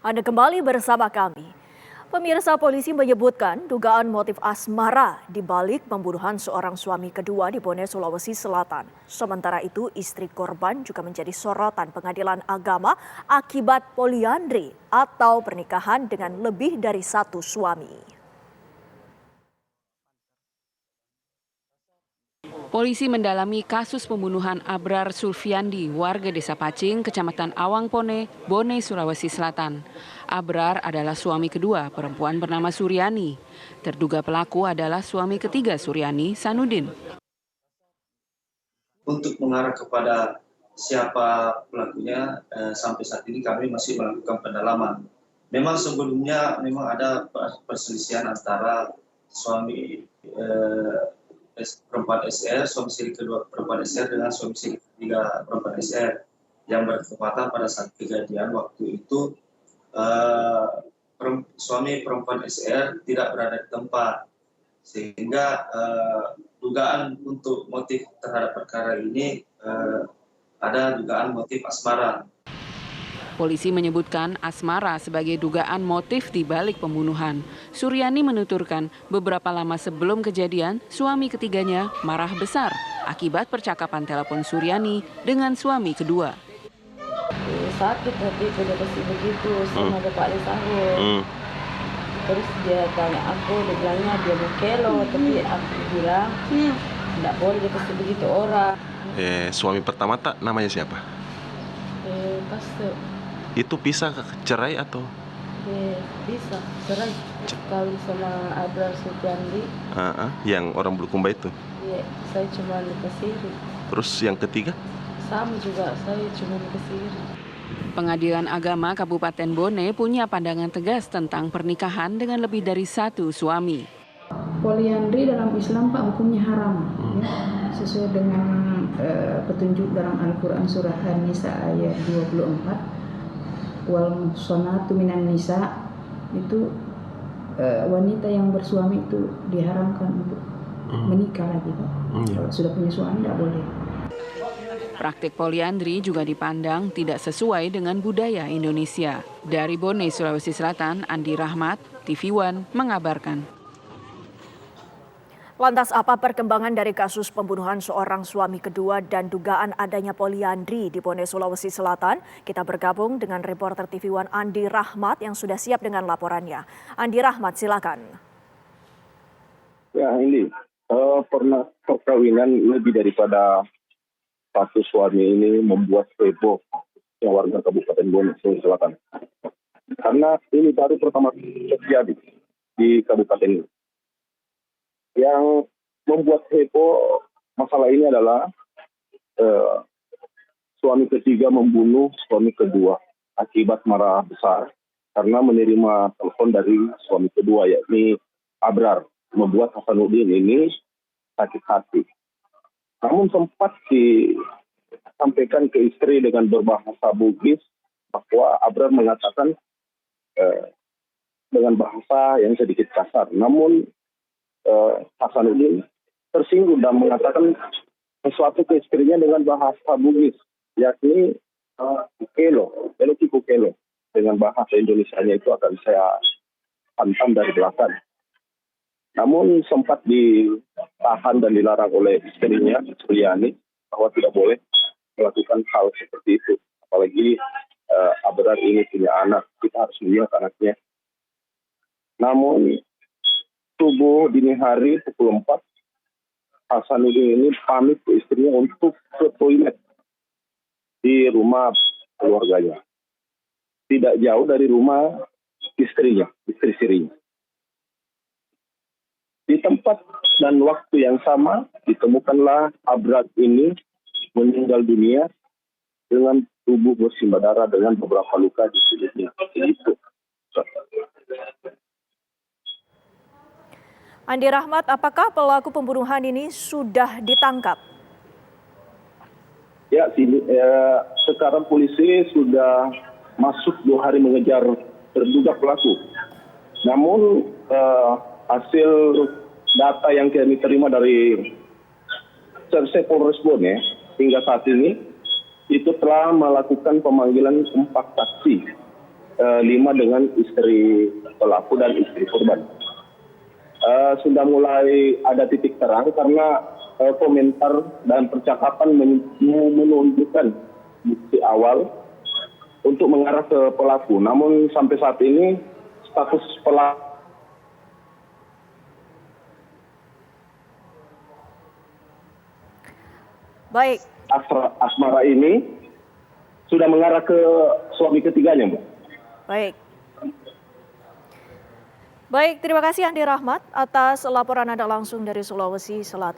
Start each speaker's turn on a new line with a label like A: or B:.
A: Anda kembali bersama kami. Pemirsa, polisi menyebutkan dugaan motif asmara di balik pembunuhan seorang suami kedua di Bone, Sulawesi Selatan. Sementara itu, istri korban juga menjadi sorotan pengadilan agama akibat poliandri atau pernikahan dengan lebih dari satu suami.
B: Polisi mendalami kasus pembunuhan Abrar Sulfiandi, warga Desa Pacing, Kecamatan Awangpone, Bone, Sulawesi Selatan. Abrar adalah suami kedua perempuan bernama Suryani. Terduga pelaku adalah suami ketiga Suryani, Sanudin.
C: Untuk mengarah kepada siapa pelakunya, sampai saat ini kami masih melakukan pendalaman. Memang sebelumnya ada perselisihan antara suami perempuan SR, suami istri kedua perempuan SR dengan suami istri ketiga perempuan SR yang bertepatan pada saat kejadian waktu itu suami perempuan SR tidak berada di tempat, sehingga dugaan untuk motif terhadap perkara ini ada dugaan motif asmara.
B: Polisi menyebutkan asmara sebagai dugaan motif di balik pembunuhan. Suryani menuturkan beberapa lama sebelum kejadian, suami ketiganya marah besar akibat percakapan telepon Suryani dengan suami kedua.
D: Sakit hati dia kasih begitu sama bapak sahur. Terus dia tanya aku, dia bilangnya dia mau kelo, tapi aku bilang tidak boleh dia kasih begitu orang.
E: Suami pertama tak namanya siapa?
D: Pastor.
E: Itu pisah cerai atau?
D: Bisa cerai. Kawin sama Abrar Sulfiandi.
E: Yang orang Bulukumba itu?
D: Iya, saya cuma dikasiri.
E: Terus yang ketiga?
D: Sama juga, saya cuma dikasiri.
B: Pengadilan Agama Kabupaten Bone punya pandangan tegas tentang pernikahan dengan lebih dari satu suami.
F: Poliandri dalam Islam Pak hukumnya haram, ya, sesuai dengan petunjuk dalam Al-Quran surah An-Nisa ayat 24. Wal muhsanatu minan nisa, itu wanita yang bersuami itu diharamkan untuk menikah lagi Pak. Kalau sudah punya suami tidak boleh.
B: Praktik poliandri juga dipandang tidak sesuai dengan budaya Indonesia. Dari Bone, Sulawesi Selatan, Andi Rahmat, TV One mengabarkan.
A: Lantas apa perkembangan dari kasus pembunuhan seorang suami kedua dan dugaan adanya poliandri di Bone, Sulawesi Selatan? Kita bergabung dengan reporter TV One Andi Rahmat yang sudah siap dengan laporannya. Andi Rahmat, silakan.
G: Ya, ini pernah perkawinan lebih daripada satu suami ini membuat heboh yang warga Kabupaten Bone, Sulawesi Selatan. Karena ini baru pertama terjadi di kabupaten ini. Yang membuat heboh masalah ini adalah suami ketiga membunuh suami kedua akibat marah besar karena menerima telepon dari suami kedua, yakni Abrar, membuat Hasanuddin ini sakit hati. Namun sempat disampaikan ke istri dengan berbahasa Bugis bahwa Abrar mengatakan dengan bahasa yang sedikit kasar. Namun Hasanuddin tersinggung dan mengatakan sesuatu ke istrinya dengan bahasa Bugis, yakni kelo tipu kelo. Dengan bahasa Indonesianya itu akan saya hantam dari belakang. Namun sempat ditahan dan dilarang oleh istrinya, Suryani, bahwa tidak boleh melakukan hal seperti itu. Apalagi Abrar ini punya anak, kita harus melihat anaknya. Namun subuh dini hari pukul 4, Hasanuddin ini pamit ke istrinya untuk ke toilet di rumah keluarganya. Tidak jauh dari rumah istri sirinya. Di tempat dan waktu yang sama ditemukanlah Abrar ini meninggal dunia dengan tubuh bersimbah darah dengan beberapa luka di kulitnya. Itu.
A: Andi Rahmat, apakah pelaku pembunuhan ini sudah ditangkap?
G: Ya, sekarang polisi sudah masuk 2 hari mengejar terduga pelaku. Namun hasil data yang kami terima dari Serse Polres Bone hingga saat ini itu telah melakukan pemanggilan 4 saksi 5 dengan istri pelaku dan istri korban. Sudah mulai ada titik terang karena komentar dan percakapan menunjukkan bukti awal untuk mengarah ke pelaku. Namun sampai saat ini status pelaku
A: Baik,
G: asmara ini sudah mengarah ke suami ketiganya, Bu.
A: baik. Baik, terima kasih Andi Rahmat atas laporan Anda langsung dari Sulawesi Selatan.